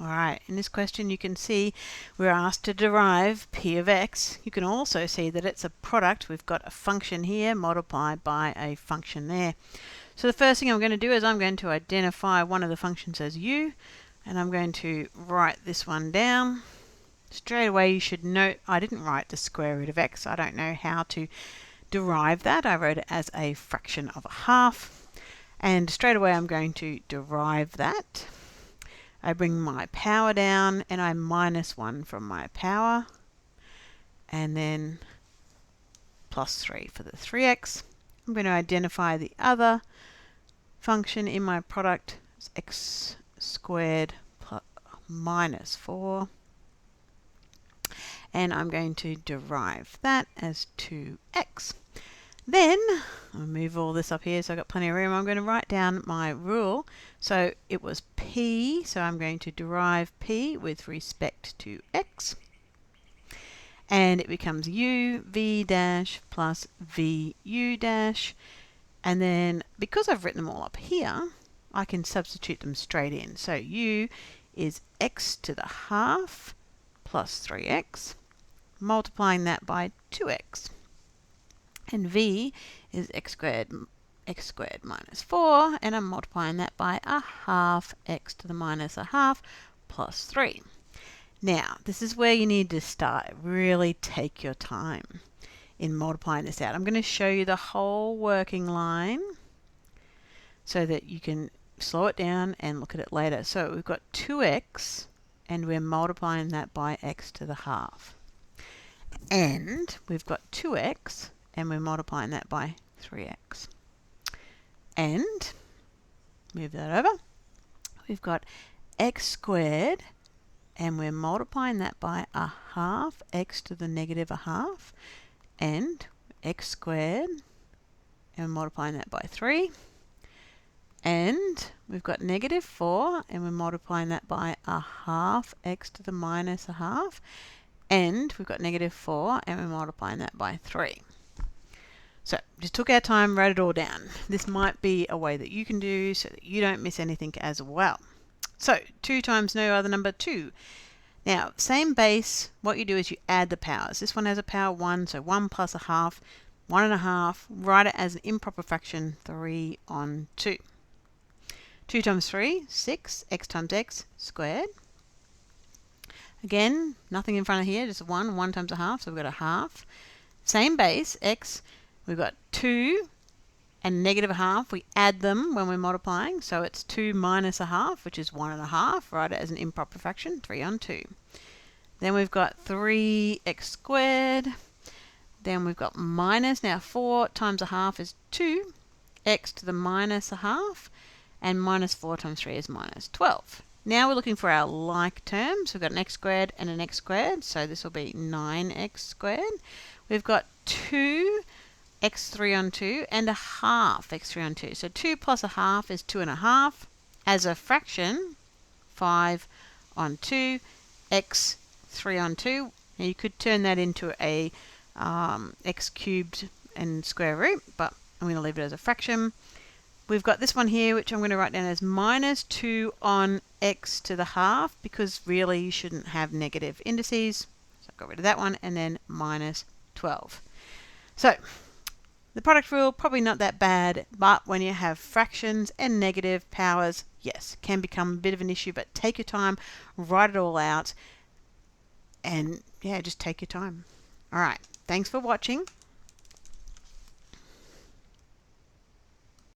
Alright, in this question you can see we're asked to derive p of x. You can also see that it's a product. We've got a function here multiplied by a function there. So the first thing I'm going to do is I'm going to identify one of the functions as u, and I'm going to write this one down. Straight away you should note I didn't write the square root of x. I don't know how to derive that. I wrote it as a fraction of a half, and straight away I'm going to derive that. I bring my power down and I minus 1 from my power, and then plus 3 for the 3x. I'm going to identify the other function in my product as x squared plus minus 4, and I'm going to derive that as 2x. Then I'll move all this up here so I've got plenty of room. I'm going to write down my rule. So it was p, so I'm going to derive p with respect to x. And it becomes u v dash plus v u dash. And then because I've written them all up here, I can substitute them straight in. So u is x to the half plus 3x, multiplying that by 2x. And v is x squared minus 4, and I'm multiplying that by a half x to the minus a half plus 3. Now, this is where you need to start. Really take your time in multiplying this out. I'm going to show you the whole working line so that you can slow it down and look at it later. So we've got 2x, and we're multiplying that by x to the half. And we've got 2x, and we're multiplying that by 3x. And move that over. We've got x squared, and we're multiplying that by a half x to the negative a half, and x squared, and we're multiplying that by 3. And we've got negative 4, and we're multiplying that by a half x to the minus a half, and we've got negative 4, and we're multiplying that by 3. So just took our time, wrote it all down. This might be a way that you can do so that you don't miss anything as well. So 2 times no other number 2. Now, same base, what you do is you add the powers. This one has a power 1, so 1 plus a half, 1 and a half. Write it as an improper fraction, 3 on 2. 2 times 3, 6, x times x squared. Again, nothing in front of here, just 1, 1 times a half, so we've got a half. Same base, x, we've got 2 and negative a half. We add them when we're multiplying, so it's 2 minus a half, which is 1 and a half. Write it as an improper fraction, 3 on 2. Then we've got 3x squared. Then we've got minus. Now 4 times a half is 2, x to the minus a half, and minus 4 times 3 is minus 12. Now we're looking for our like terms. We've got an x squared and an x squared, so this will be 9x squared. We've got 2 x3 on 2 and a half x3 on 2. So 2 plus a half is 2 and a half. As a fraction, 5 on 2, x3 on 2. Now you could turn that into a x cubed and square root, but I'm going to leave it as a fraction. We've got this one here, which I'm going to write down as minus 2 on x to the half, because really you shouldn't have negative indices. So I got rid of that one, and then minus 12. So the product rule, probably not that bad, but when you have fractions and negative powers, yes, can become a bit of an issue, but take your time, write it all out, and yeah, just take your time. All right, thanks for watching.